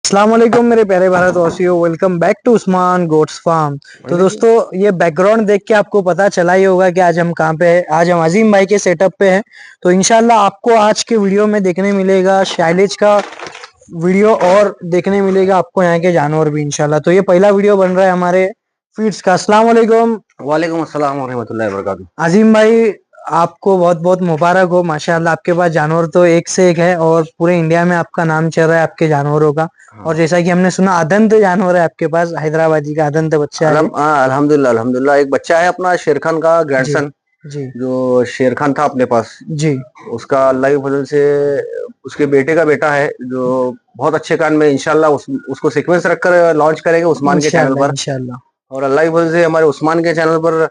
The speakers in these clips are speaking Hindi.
अस्सलाम वालेकुम मेरे प्यारे भारतवासियों, welcome back to Usman goats farm. तो दोस्तों, ये बैकग्राउंड देख के आपको पता चला ही होगा कि आज हम कहाँ पे हैं। आज हम अजीम भाई के सेटअप पे हैं। तो इंशाल्लाह आपको आज के वीडियो में देखने मिलेगा साइलेज का वीडियो और देखने मिलेगा आपको यहाँ के जानवर भी इंशाल्लाह। तो ये पहला वीडियो बन रहा है हमारे फीड्स का। अस्सलाम वालेकुम। वालेकुम अस्सलाम रहमतुल्लाहि व बरकातुहू। अजीम भाई, आपको बहुत बहुत मुबारक हो। माशाल्लाह आपके पास जानवर तो एक से एक है और पूरे इंडिया में आपका नाम चल रहा है आपके जानवरों का। और जैसा कि हमने सुना अदंत जानवर है आपके पास, हैदराबादी का अदंत बच्चा है। अल्हम्दुलिल्लाह अल्हम्दुलिल्लाह। एक बच्चा है अपना शेर खान का जी ग्रैंडसन, जी जो शेर खान था अपने पास। जी उसका अल्लाह की फजल से उसके बेटे का बेटा है, जो बहुत अच्छे कान में इंशाल्लाह उसको सीक्वेंस रखकर लॉन्च करेंगे उस्मान के चैनल इंशाल्लाह पर। इंशाल्लाह। और अल्लाह की फजल से हमारे उस्मान के चैनल पर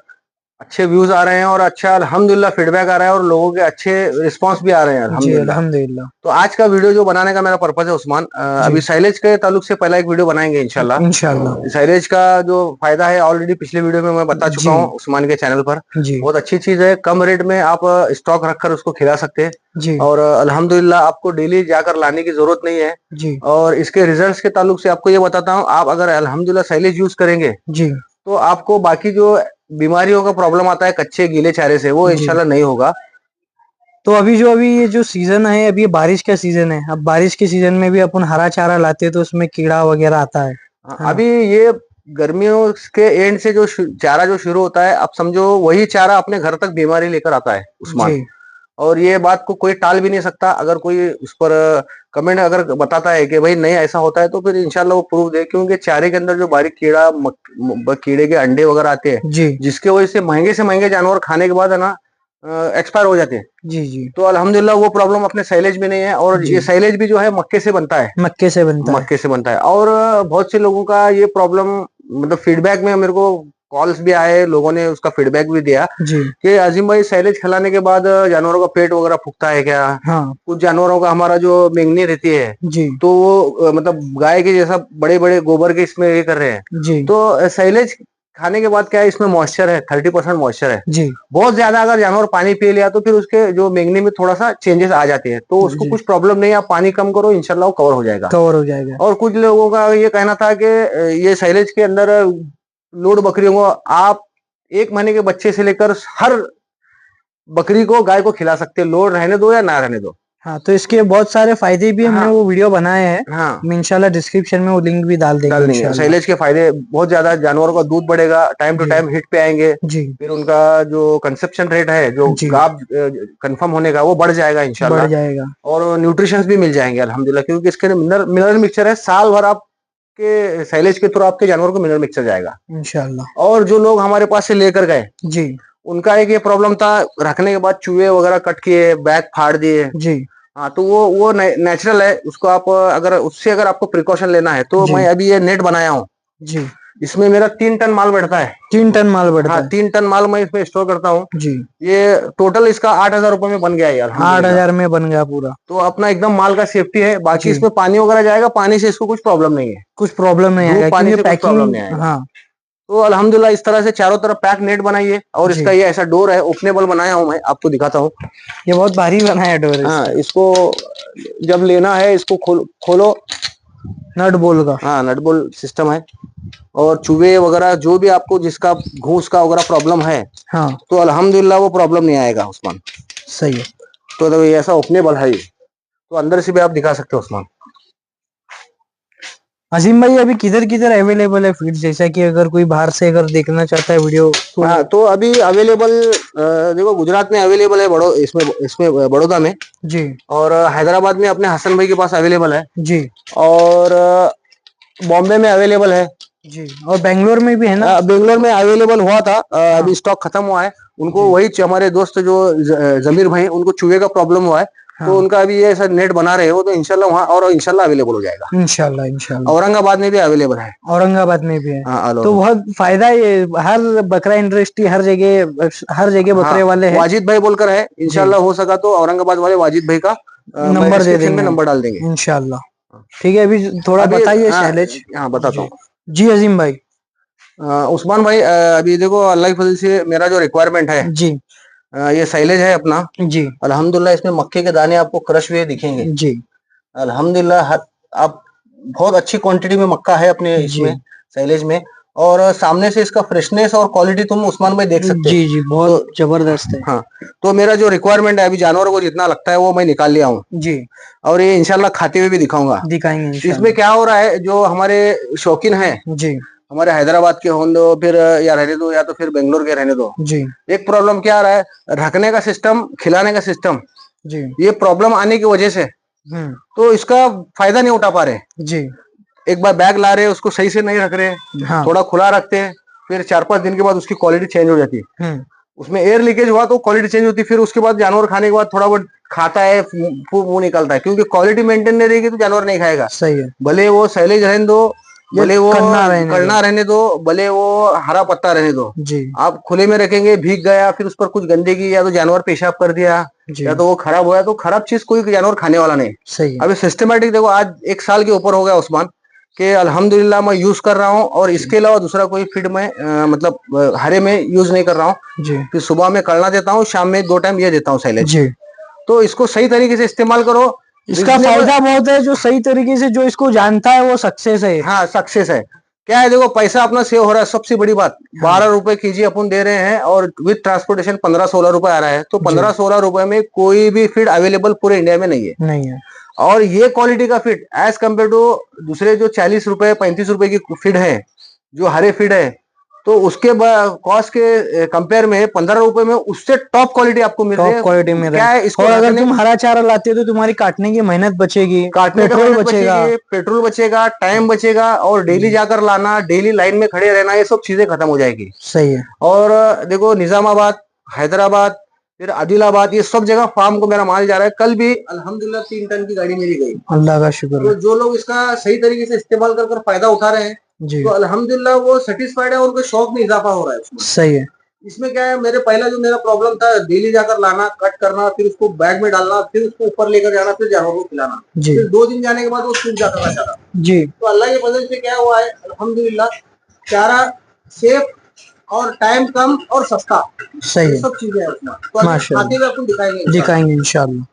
अच्छे व्यूज आ रहे हैं और अच्छा अल्हम्दुलिल्लाह फीडबैक आ रहा है और लोगों के अच्छे रिस्पांस भी आ रहे हैं जी अल्हम्दुलिल्लाह। अल्हम्दुलिल्लाह। तो आज का वीडियो जो बनाने का मेरा पर्पज है उस्मान, जी अभी साइलेज के ताल्लुक से पहला एक वीडियो बनाएंगे इंशाल्लाह। इंशाल्लाह। साइलेज का जो फायदा है ऑलरेडी पिछले वीडियो में मैं बता चुका जी हूँ उस्मान के चैनल पर। जी बहुत अच्छी चीज है, कम रेट में आप स्टॉक रखकर उसको खिला सकते हैं। जी और अल्हम्दुलिल्लाह आपको डेली जाकर लाने की जरूरत नहीं है। जी और इसके रिजल्ट्स के ताल्लुक से आपको ये बताता हूँ, आप अगर अल्हम्दुलिल्लाह साइलेज यूज करेंगे जी तो आपको बाकी जो बीमारियों का प्रॉब्लम आता है कच्चे गीले चारे से, वो जी। इंशाल्लाह नहीं होगा। तो अभी ये जो सीजन है, अभी ये बारिश का सीजन है। अब बारिश के सीजन में भी अपन हरा चारा लाते हैं तो उसमें कीड़ा वगैरह आता है ना। अभी ये गर्मियों के एंड से जो चारा जो शुरू होता है, आप समझो वही चारा अपने घर तक बीमारी लेकर आता है उस्मान। जी और ये बात को कोई टाल भी नहीं सकता। अगर कोई उस पर कमेंट अगर बताता है कि भाई नहीं ऐसा होता है, तो फिर इंशाल्लाह वो प्रूफ दे, क्योंकि चारे के अंदर जो बारीक कीड़े के अंडे वगैरह आते हैं, जी जिसके वजह से महंगे जानवर खाने के बाद है ना एक्सपायर हो जाते हैं। जी जी तो अल्हम्दुलिल्लाह वो प्रॉब्लम अपने साइलेज में नहीं है। और जी। ये साइलेज भी जो है मक्के से बनता है। मक्के से बनता है। मक्के से बनता है। और बहुत से लोगों का ये प्रॉब्लम, मतलब फीडबैक में मेरे को कॉल्स भी आए, लोगों ने उसका फीडबैक भी दिया जी कि अजीम भाई साइलेज खिलाने के बाद जानवरों का पेट वगैरह फूकता है क्या? हाँ कुछ जानवरों का हमारा जो मेंगनी रहती है, जी तो वो मतलब गाय के जैसा बड़े बड़े गोबर के इसमें ये कर रहे हैं। जी तो साइलेज खाने के बाद क्या है, इसमें मॉइस्चर है, 30% मॉइस्चर है। जी बहुत ज्यादा अगर जानवर पानी पी लिया तो फिर उसके जो मेंगनी में थोड़ा सा चेंजेस आ जाते हैं, तो उसको जी कुछ प्रॉब्लम नहीं है। आप पानी कम करो, इंशाल्लाह वो कवर हो जाएगा। कवर हो जाएगा। और कुछ लोगों का ये कहना था कि ये साइलेज के अंदर लोड बकरियों को आप 1 महीने के बच्चे से लेकर हर बकरी को गाय को खिला सकते हैं, लोड रहने दो या ना रहने दो। हाँ, तो इसके बहुत सारे फायदे भी हमने हाँ वो वीडियो बनाए हैं। हाँ, हम इंशाल्लाह डिस्क्रिप्शन में वो लिंक भी डाल देंगे डाल देंगे। इंशाल्लाह। साइलेज के फायदे बहुत ज्यादा, जानवरों का दूध बढ़ेगा, टाइम टू जी टाइम हिट पे आएंगे। जी फिर उनका जो कंसेप्शन रेट है, जो जी गाप कंफर्म होने का, वो बढ़ जाएगा बढ़ इंशाल्लाह। जाएगा। और न्यूट्रिशंस भी मिल जाएंगे अल्हम्दुलिल्लाह, क्योंकि इसके मिनरल मिक्सचर है। साल भर आपके साइलेज के थ्रू आपके जानवर को मिनरल मिक्सचर जाएगा। इंशाल्लाह। और जो लोग हमारे पास से लेकर गए, जी उनका एक ये प्रॉब्लम था, रखने के बाद चूहे वगैरह कट किए, बैग फाड़ दिए। जी हाँ, तो वो नेचुरल है। उसको आप अगर उससे अगर आपको प्रिकॉशन लेना है, तो जी मैं अभी ये नेट बनाया हूँ। जी। इसमें मेरा 3 टन माल बैठता है। 3 टन माल हाँ, बढ़ता है। 3 टन माल मैं इसमें स्टोर करता हूँ। जी। ये टोटल इसका 8,000 रुपए में बन गया है आठ अल्हम्दुलिल्लाह। हजार में बन गया पूरा। तो अपना एकदम माल का सेफ्टी है। बाकी जी, इसमें पानी वगैरह जाएगा, पानी से इसको कुछ प्रॉब्लम नहीं है। कुछ प्रॉब्लम नहीं धूप आएगा पानी क्योंकि से कुछ प्रॉब्लम पैकिंग। नहीं आएगा। हाँ तो अल्हम्दुलिल्लाह इस तरह से चारों तरफ पैक नेट बनाइए। और जी। इसका ये ऐसा डोर है, ओपनेबल बनाया हूँ, मैं आपको दिखाता हूँ। ये बहुत भारी बना है डोर हाँ, इसका। इसको जब लेना है, इसको खोलो। नट बोल का। हाँ, नट बोल्ट सिस्टम है। और चूहे वगैरह जो भी आपको जिसका घूस का वगैरह प्रॉब्लम है, हाँ तो अल्हम्दुलिल्लाह वो प्रॉब्लम नहीं आएगा उस्मान। सही है। तो ये ऐसा ओपनेबल है ये। तो अंदर से भी आप दिखा सकते हो उस्मान। अजीम भाई, अभी किधर किधर अवेलेबल है फीड, जैसा कि अगर कोई बाहर से अगर देखना चाहता है वीडियो तो। हाँ, तो अभी अवेलेबल देखो, गुजरात में अवेलेबल है, इसमें इसमें बड़ौदा में। जी और हैदराबाद में अपने हसन भाई के पास अवेलेबल है। जी और बॉम्बे में अवेलेबल है। जी। और बेंगलोर में भी है ना। बेंगलोर में अवेलेबल हुआ था, हाँ अभी स्टॉक खत्म हुआ है। उनको जी वही हमारे दोस्त जो जमीर भाई, उनको चूहे का प्रॉब्लम हुआ है। तो हाँ। उनका अभी ये ऐसा नेट बना रहे हो, तो इंशाल्लाह वहाँ और इंशाल्लाह अवेलेबल हो जाएगा। इंशाल्लाह इंशाल्लाह। औरंगाबाद में भी अवेलेबल है। औरंगाबाद में भी है। हाँ, ऑल तो ओवर। बहुत फायदा है ये। हर बकरा इंडस्ट्री हर जगह हाँ, बकरे वाले हैं। वाजिद भाई बोलकर है, जी, इंशाल्लाह हो सका तो औरंगाबाद वाले वाजिद भाई का मैं नंबर दे डिस्क्रिप्शन में देंगे हम नंबर डाल देंगे। इंशाल्लाह। ठीक है, अभी थोड़ा अभी बताइए हाँ, शैलेश। हाँ बताता जी हूँ। जी अजीम भाई। उस्मान भाई, अभी देखो अल्लाह की फजल से मेरा जो रिक्वायरमेंट है, जी ये साइलेज है अपना। जी अल्हम्दुलिल्लाह इसमें मक्के के दाने आपको क्रश हुए दिखेंगे। जी अल्हम्दुलिल्लाह आप बहुत अच्छी क्वांटिटी में मक्का है अपने जी इसमें साइलेज में। और सामने से इसका फ्रेशनेस और क्वालिटी तुम उस्मान भाई देख सकते जी हैं। जी, तो बहुत जबरदस्त है। हाँ, तो मेरा जो रिक्वायरमेंट है अभी जानवरों को जितना लगता है वो मैं निकाल लिया हूँ, जी, और ये इंशाल्लाह खाते हुए भी दिखाऊंगा। दिखाएंगे तो इसमें इंशाल्लाह। क्या हो रहा है, जो हमारे शौकीन हैं, जी हमारे हैदराबाद के हों दो, फिर या रहने दो, या तो फिर बेंगलोर के रहने दो, जी एक प्रॉब्लम क्या आ रहा है, रखने का सिस्टम, खिलाने का सिस्टम, जी। ये प्रॉब्लम आने की वजह से हम्म। तो इसका फायदा नहीं उठा पा रहे। जी। एक बार बैग ला रहे हैं, उसको सही से नहीं रख रहे, हाँ। थोड़ा खुला रखते हैं, फिर 4-5 दिन के बाद उसकी क्वालिटी चेंज हो जाती है। हम्म। उसमें एयर लीकेज हुआ तो क्वालिटी चेंज होती है, फिर उसके बाद जानवर खाने के बाद थोड़ा बहुत खाता है, मुंह निकलता है, क्योंकि क्वालिटी मेंटेन नहीं रहेगी तो जानवर नहीं खाएगा। सही है। भले वो सैलेज रहने दो, ये भले वो करना रहने दो। करना रहने दो, भले वो हरा पत्ता रहने दो, जी आप खुले में रखेंगे, भीग गया, फिर उस पर कुछ गंदगी, या तो जानवर पेशाब कर दिया, जी। या तो वो खराब हुआ, तो खराब चीज कोई जानवर खाने वाला नहीं। सही है। अभी सिस्टमेटिक देखो, आज 1 साल के ऊपर हो गया उस्मान, कि अल्हम्दुलिल्लाह मैं यूज कर रहा हूँ, और इसके अलावा दूसरा कोई फीड में मतलब हरे में यूज नहीं कर रहा हूँ। जी फिर सुबह में करना देता हूँ, शाम में 2 टाइम ये देता हूँ साइलेज। जी। तो इसको सही तरीके से इस्तेमाल करो। इसका रीजनेबल, फायदा बहुत है, जो सही तरीके से जो इसको जानता है वो सक्सेस है। हाँ सक्सेस है। क्या है, देखो पैसा अपना सेव हो रहा है, सबसे बड़ी बात। हाँ 12 रुपए केजी अपन दे रहे हैं, और विद ट्रांसपोर्टेशन 15-16 रुपए आ रहा है, तो जी। 15-16 रुपए में कोई भी फीड अवेलेबल पूरे इंडिया में नहीं है। नहीं है। और ये क्वालिटी का फीड एज कम्पेयर टू दूसरे जो 40 रुपए 35 रुपए की फीड है, जो हरे फीड है, तो उसके कॉस्ट के कंपेयर में 15 रुपए में उससे टॉप क्वालिटी आपको मिल रही टॉप है। क्वालिटी में क्या है, रहे। इसको और अगर रखने, तुम हरा चारा लाते हो तो तुम्हारी काटने की मेहनत बचेगी, काटने का पेट्रोल मेहनत बचेगा। बचेगी, पेट्रोल बचेगा, टाइम बचेगा, और डेली जी जाकर लाना, डेली लाइन में खड़े रहना, ये सब चीजें खत्म हो जाएगी। सही है। और देखो निजामाबाद, हैदराबाद, फिर आदिलाबाद, ये सब जगह फार्म को मेरा माल जा रहा है। कल भी अल्हम्दुलिल्लाह 3 टन की गाड़ी मेरी गई। अल्लाह का शुक्र तो है। जो लोग इसका सही तरीके से इस्तेमाल कर कर फायदा उठा रहे हैं, जी तो अल्हम्दुलिल्लाह वो सेटिस्फाइड है, और उनके शौक में इजाफा हो रहा है उसमें। सही है। इसमें क्या है, मेरे पहला जो मेरा प्रॉब्लम था, डेली जाकर लाना, कट करना, फिर उसको बैग में डालना, फिर उसको ऊपर लेकर जाना, फिर जानवरों को खिलाना, जी फिर 2 दिन जाने के बाद वो सूख जाता था चारा। जी तो अल्लाह के फजल से क्या हुआ है, अल्हम्दुलिल्लाह चारा सेफ, और टाइम कम, और सस्ता, सही ये है। सब चीजें हैं उसमें। तो अभी माशाल्लाह, खाते हुए अपन दिखाएंगे इंशाल्लाह। दिखाएंगे इंशाल्लाह।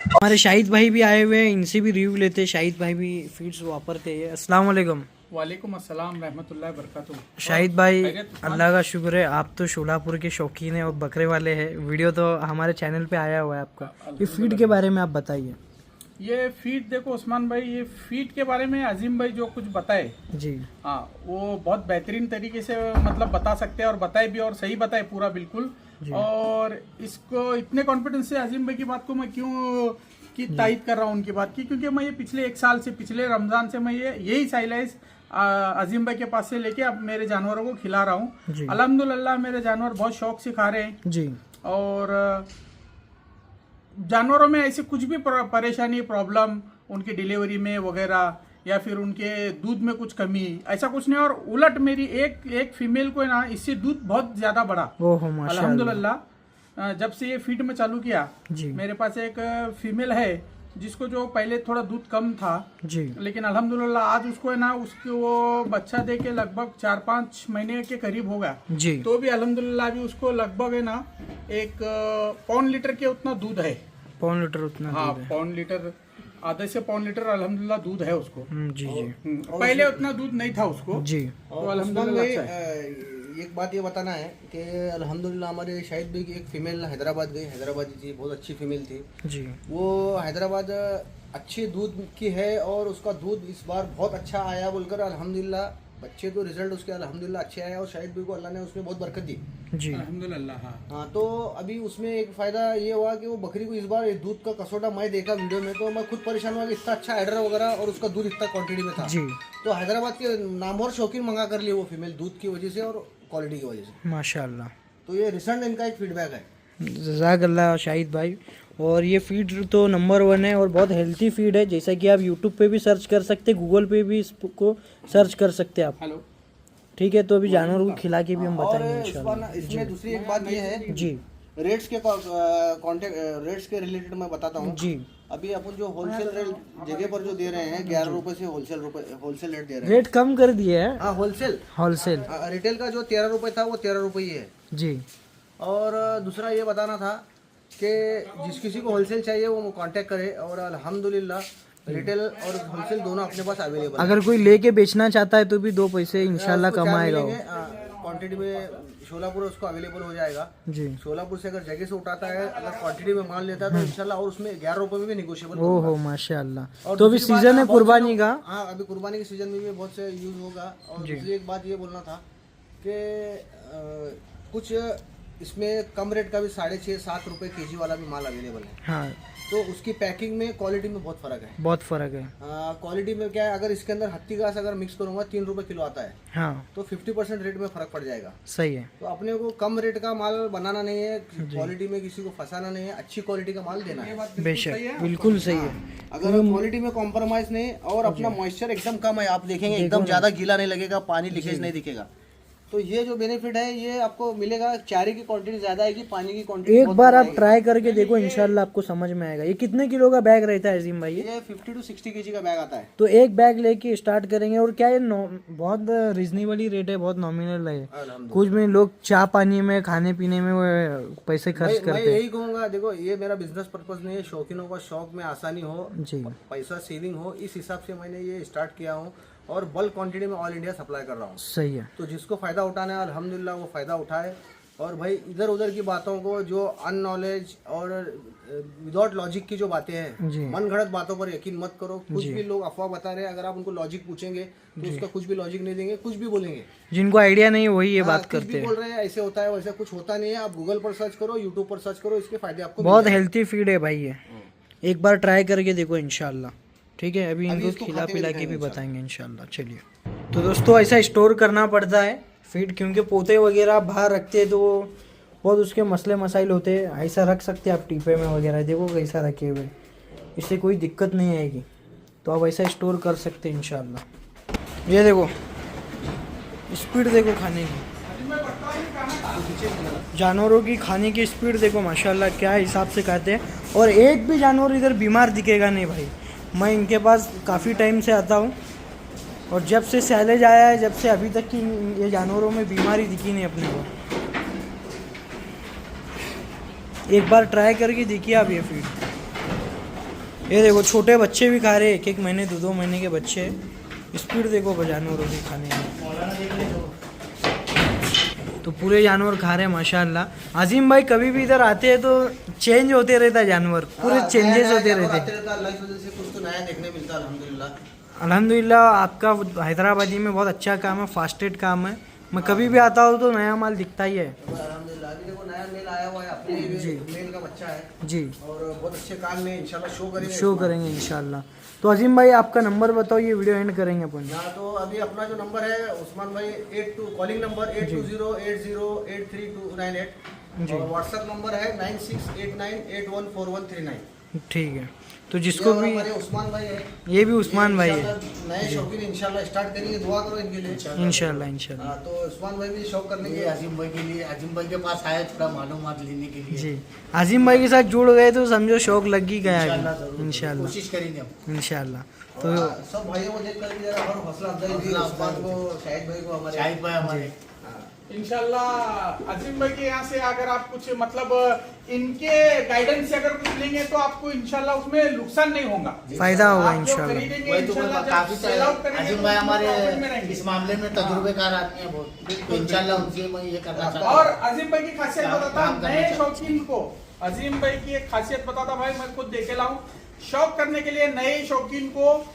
हमारे शाहिद भाई भी आए हुए हैं, इनसे भी रिव्यू लेते हैं। शाहिद भाई भी फीड्स वापरते हैं। अस्सलाम वालेकुम। वालेकुम अस्सलाम रहमतुल्लाहि बरकातुहू। शाहिद भाई, खैरियत उस्मान? अल्लाह का शुक्र है, आप तो शोलापुर के शौकीन हैं और बकरे वाले हैं। वीडियो तो हमारे चैनल पे आया हुआ है आपका। ये फीड के बारे में आप बताइए। ये फीड देखो उस्मान भाई, ये फीड के बारे में अजीम भाई जो कुछ बताए, जी हाँ वो बहुत बेहतरीन तरीके से मतलब बता सकते हैं, और बताए भी, और सही बताए पूरा बिल्कुल। और इसको इतने कॉन्फिडेंस से अजीम भाई की बात को मैं क्यों की तायद कर रहा हूँ उनकी बात की, क्योंकि मैं ये पिछले 1 साल से, पिछले रमजान से मैं यही साइलाइज अजीम भाई के पास से लेके अब मेरे जानवरों को खिला रहा जी। हूँ। अल्हम्दुलिल्लाह मेरे जानवर बहुत शौक से खा रहे हैं, जी और जानवरों में ऐसे कुछ भी परेशानी, प्रॉब्लम उनकी डिलीवरी में वगैरह, या फिर उनके दूध में कुछ कमी, ऐसा कुछ नहीं। और उलट मेरी एक फीमेल को है ना, इससे दूध बहुत ज्यादा बढ़ा ओहो माशाल्लाह। अल्हम्दुलिल्लाह। जब से ये फीड में चालू किया, जी मेरे पास एक फीमेल है जिसको जो पहले थोड़ा दूध कम था, जी लेकिन अल्हम्दुलिल्लाह आज उसको है ना, उसके वो बच्चा दे के लगभग 4-5 महीने के करीब हो गया। जी। तो भी अल्हम्दुलिल्लाह अभी उसको लगभग है ना 1 पौन लीटर के उतना दूध है। पौन लीटर उतना हाँ, दूध है। पौन लीटर, आधे से पौन लीटर अल्हम्दुलिल्लाह दूध है उसको। जी जी पहले उतना दूध नहीं था उसको। जी। तो अल्हम्दुलिल्लाह अच्छा है। एक बात ये बताना है कि अल्हम्दुलिल्लाह हमारे शाहिद भाई की एक फीमेल हैदराबाद गई, हैदराबादी थी, बहुत अच्छी फीमेल थी जी वो। हैदराबाद अच्छे दूध की है, और उसका दूध इस बार बहुत अच्छा आया बोलकर अल्हम्दुलिल्लाह, बच्चे तो रिजल्ट उसके अल्हम्दुलिल्लाह अच्छे आए, और शाहिद भाई को अल्लाह ने उसमें बहुत बरकत दी। जी अल्हम्दुलिल्लाह। हाँ, हाँ, तो अभी उसमें एक फायदा ये हुआ कि वो बकरी को इस बार दूध का कसौटा मैं देखा वीडियो में, तो मैं खुद परेशान हुआ कि इतना अच्छा एडर वगैरह, और उसका दूध इतना क्वांटिटी में था। जी तो हैदराबाद के नामवर शौकीन मंगा कर लिए वो फीमेल, दूध की वजह से और क्वालिटी की वजह से। माशाल्लाह। तो ये रिसेंट इनका एक फीडबैक है। जज़ाकल्लाह शाहिद भाई। और ये फीड तो नंबर 1 है और बहुत हेल्थी फीड है, जैसा कि आप यूट्यूब पे भी सर्च कर सकते, गूगल पे भी इसको सर्च कर सकते आप। हेलो। ठीक है, तो अभी जानवरों को खिला के भी हम और बताएंगे इंशाल्लाह। इसमें दूसरी एक बात ये है, जी रेट्स के कॉन्टेक्ट, रेट्स के रिलेटेड मैं बताता हूँ। जी। अभी अपन जो होलसेल रेट जगह पर जो दे रहे हैं 11 रुपए से होलसेल रेट दे रहे हैं। रेट कम कर दिए है। हाँ, होलसेल रिटेल का जो 13 रुपए था वो 13 रुपए ही है। जी और दूसरा ये बताना था कि जिस किसी को होलसेल चाहिए वो कांटेक्ट करे, और अल्हम्दुलिल्लाह रिटेल और होलसेल दोनों अपने पास अवेलेबल अगर कोई लेके बेचना चाहता है तो भी 2 पैसे इंशाल्लाह कमाएगा वो। क्वांटिटी में शोलापुर उसको अवेलेबल हो जाएगा जी। शोलापुर से अगर जगह से उठाता है अगर क्वांटिटी में माल लेता है तो इंशाल्लाह और उसमें 11 रुपए में भी निगोशिएबल ओ हो माशाल्लाह। तो अभी सीजन है कुर्बानी का। हाँ अभी कुर्बानी के सीजन में भी बहुत से यूज होगा। और दूसरी एक बात ये बोलना था कि कुछ इसमें कम रेट का भी 6.5-7 रुपए केजी वाला भी माल अवेलेबल है। हाँ तो उसकी पैकिंग में क्वालिटी में बहुत फर्क है। बहुत फर्क है। क्वालिटी में क्या है अगर इसके अंदर हत्ती घास अगर मिक्स करूंगा 3 रुपए किलो आता है हाँ तो 50% रेट में फर्क पड़ जाएगा। सही है। तो अपने को कम रेट का माल बनाना नहीं है, क्वालिटी में किसी को फंसाना नहीं है, अच्छी क्वालिटी का माल देना है। बेशक बिल्कुल सही है। अगर क्वालिटी में कॉम्प्रोमाइज नहीं और अपना मॉइस्चर एकदम कम है, आप देखेंगे एकदम ज्यादा गीला नहीं लगेगा, पानी लीकेज नहीं दिखेगा। तो ये जो बेनिफिट है ये आपको मिलेगा। चारे की क्वांटिटी ज्यादा आएगी, पानी की क्वांटिटी एक बार आप ट्राई करके देखो इंशाल्लाह आपको समझ में आएगा। ये कितने किलो का बैग रहता है अजीम भाई? ये 50 to 60 केजी का बैग आता है। तो एक बैग लेके स्टार्ट करेंगे और क्या ये बहुत रिजनेबल ही रेट है, बहुत नॉमिनल है। कुछ भी लोग चाय पानी में खाने पीने में वो पैसे खर्च करते मैं हैं। यही कहूंगा, देखो ये मेरा बिजनेस पर्पज नहीं है, शौकीनों का शौक में आसानी हो, जी पैसा सेविंग हो, इस हिसाब से मैंने ये स्टार्ट किया हूँ और बल्क क्वांटिटी में ऑल इंडिया सप्लाई कर रहा हूँ। सही है। तो जिसको फायदा उठाना है अल्हम्दुलिल्लाह वो फायदा उठाए। और भाई इधर उधर की बातों को, जो अननॉलेज और विदाउट लॉजिक की जो बातें जी। हैं, मन घड़त बातों पर यकीन मत करो। कुछ भी लोग अफवाह बता रहे हैं, अगर आप उनको लॉजिक पूछेंगे तो उसका कुछ भी लॉजिक नहीं देंगे, कुछ भी बोलेंगे। जिनको आइडिया नहीं वही ये बात कुछ करते भी हैं। बोल रहे हैं ऐसे होता है वैसे कुछ होता नहीं है। आप गूगल पर सर्च करो, यूट्यूब पर सर्च करो, इसके फायदे आपको बहुत हेल्थी फीड है भाई ये। एक बार ट्राई करके देखो इंशाल्लाह। ठीक है, अभी इनको इसको खिला खाते हुए पिला के भी दिखाएंगे बताएंगे इंशाल्लाह। चलिए, तो दोस्तों ऐसा स्टोर करना पड़ता है फीड, क्योंकि पोते वगैरह बाहर रखते हैं तो बहुत उसके मसले मसाइल होते हैं। ऐसा रख सकते हैं आप टीपे में वगैरह, देखो कैसा रखे हुए, इससे कोई दिक्कत नहीं आएगी। तो आप ऐसा स्टोर कर सकते हैं इंशाल्लाह। ये देखो स्पीड देखो खाने की, जानवरों की खाने की स्पीड देखो माशाल्लाह, क्या हिसाब से खाते हैं। और एक भी जानवर इधर बीमार दिखेगा नहीं भाई। मैं इनके पास काफ़ी टाइम से आता हूँ और जब से सैलेज आया है, जब से अभी तक की ये जानवरों में बीमारी दिखी नहीं अपने को। एक बार ट्राई करके देखिए आप ये फीड। ये देखो छोटे बच्चे भी खा रहे हैं, 1-1 महीने 2-2 महीने के बच्चे। स्पीड देखो जानवरों की खाने में, तो पूरे जानवर खा रहे हैं माशाल्लाह। आजिम भाई कभी भी इधर आते हैं तो चेंज होते रहता है जानवर, पूरे चेंजेस होते रहते हैं। अल्लाह की वजह से कुछ तो नया देखने मिलता है अल्हम्दुलिल्लाह। अल्हम्दुलिल्लाह आपका हैदराबादी में बहुत अच्छा काम है, फास्टेड काम है। मैं कभी भी आता हूँ तो नया माल दिखता ही है। अल्हम्दुलिल्लाह अभी देखो नया मेल आया हुआ है, अपने मेल का बच्चा है जी, और बहुत अच्छे काम में इंशाल्लाह शो करेंगे इंशाल्लाह। तो अजीम भाई आपका नंबर बताओ, ये वीडियो एंड करेंगे अपन। ना। तो अभी अपना जो नंबर है उस्मान भाई 82 कॉलिंग नंबर 8208083298 और व्हाट्सएप नंबर है 9689814139। ठीक है, तो जिसको भी, हमारे उस्मान भाई है, ये भी उस्मान भाई है, नए शौकीन इंशाल्लाह स्टार्ट करेंगे, दुआ करो इनके लिए इंशाल्लाह इंशाल्लाह। हाँ, तो उस्मान भाई भी शौक करने के आजिम भाई के लिए, आजिम भाई के पास आए थोड़ा मालूमात लेने के लिए। जी, आजिम भाई के साथ जुड़ गए तो समझो शौक लग ही गया है इंशाल्लाह इंशाल्लाह कोशिश करेंगे हम इंशाल्लाह। तो सब भाइयों को देख कर भी जरा और हौसला अफजाई दी उस्मान को, शाहिद भाई को, हमारे शाहिद भाई हमारे। इंशाल्लाह अजीम भाई के यहाँ से अगर आप कुछ मतलब इनके गाइडेंस से अगर कुछ लेंगे तो आपको इंशाल्लाह उसमें नुकसान नहीं होगा, फायदा होगा आप जो इंशाल्लाह। खरीदेंगे वही तो इंशाल्लाह जब काफी sell out करेंगे आजिम तो भाई उसमें हमारे profit में रहेंगे। इस मामले में तजुर्बेकार आदमी है बहुत, तो इंशाल्लाह उनसे मैं ये करना चाहता और हूँ। अजीम भाई की खासियत काम बताता करना नए चाहिए। शौकीन को, अजीम भाई की एक खासियत बताता भाई, मैं खुद देखे लाऊं, शौक करने के लिए नए शौकीन को,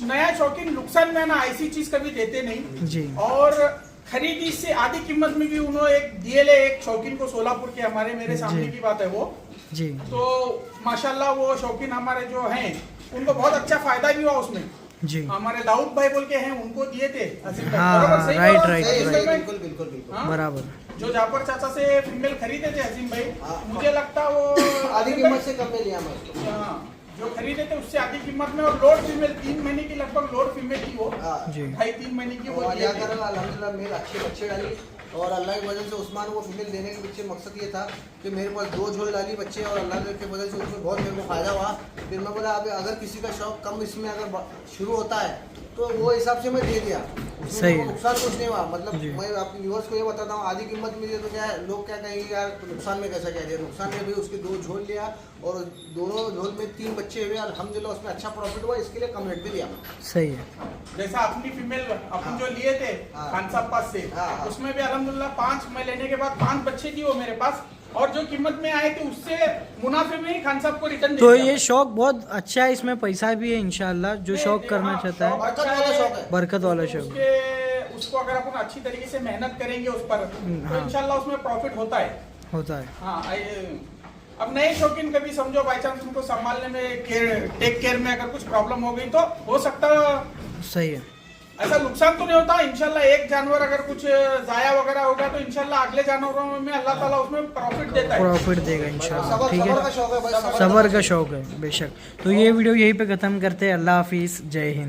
नया शौकीन नुकसान में ना ऐसी चीज कभी देते नहीं जी, और खरीदी से आधी कीमत में भी उन्होंने एक डीएलए एक शौकीन को सोलापुर के हमारे मेरे सामने की बात है वो, जी, तो माशाल्लाह वो शौकीन हमारे जो हैं उनको बहुत अच्छा फायदा भी हुआ उसमें। जी, हमारे दाऊद भाई बोल के हैं, उनको दिए थे अजीम भाई। हाँ, बरोबर, सही राइट, बोला? राइट, सही राइट। भाई? बिल्कुल बिल्कुल बिल्कुल हाँ? बराबर। जो जाफर चाचा से फीमेल खरीदे थे अजीम भाई, मुझे लगता वो आधी कीमत से कम में लिया मैं उसको। हाँ, जो खरीदे थे उससे आधी कीमत में, और लोड फीमेल 3 महीने की लगभग लोड फीमेल थी वो, जी, 2.5-3 महीने की वो और दिए या थे। कर अल्हम्दुलिल्लाह मेल अच्छे बच्चे डाली और अल्लाह की वजह से उस्मान को फीमेल देने के पीछे मकसद ये था कि मेरे पास 2 झोल डाली बच्चे और अल्लाह की वजह से उसमें बहुत मेरे को फायदा हुआ। फिर मैं बोला अब अगर किसी का शौक कम इसमें अगर शुरू होता है तो तो वो हिसाब से मैं दे दिया, सही है। नुकसान कुछ नहीं हुआ। मतलब मैं अपने व्यूअर्स को ये बताता हूँ, आधी कीमत मिली तो क्या है, लोग क्या कहेंगे यार नुकसान में कैसा कह दिया। नुकसान में भी उसके 2 झोल लिया और दोनों झोल में 3 बच्चे हुए, अल्हम्दुलिल्लाह उसमें अच्छा प्रॉफिट हुआ, इसके लिए कम रेट भी दिया। सही है। जैसा अपनी फीमेल अपन जो लिए थे खान साहब पास से, उसमें भी अल्हम्दुलिल्लाह 5 मैं लेने के बाद 5 बच्चे थी वो मेरे पास, और जो कीमत में आए थे उससे मुनाफे में ही खान साहब को रिटर्न तो ये शौक बहुत अच्छा है, इसमें पैसा भी है इंशाल्लाह, जो शौक करना चाहता है। बरकत वाला शौक है। बरकत वाला शौक। उसको अगर अपन अच्छी तरीके से मेहनत करेंगे उस पर तो इंशाल्लाह उसमें प्रॉफिट होता है। हाँ, अब नए शौकीन कभी समझो बाई चांस उनको संभालने में टेक केयर में अगर कुछ प्रॉब्लम हो गई तो हो सकता सही है। ऐसा नुकसान तो नहीं होता। इंशाल्लाह एक जानवर अगर कुछ जाया वगैरह होगा तो इंशाल्लाह अगले जानवरों में अल्लाह ताला उसमें प्रॉफिट देता है। प्रॉफिट देगा इंशाल्लाह। ठीक सबर का है, शौक है भाई, सबर का शौक है बेशक। तो ये वीडियो यहीं पे ख़त्म करते हैं। अल्लाह हाफिज़, जय हिंद।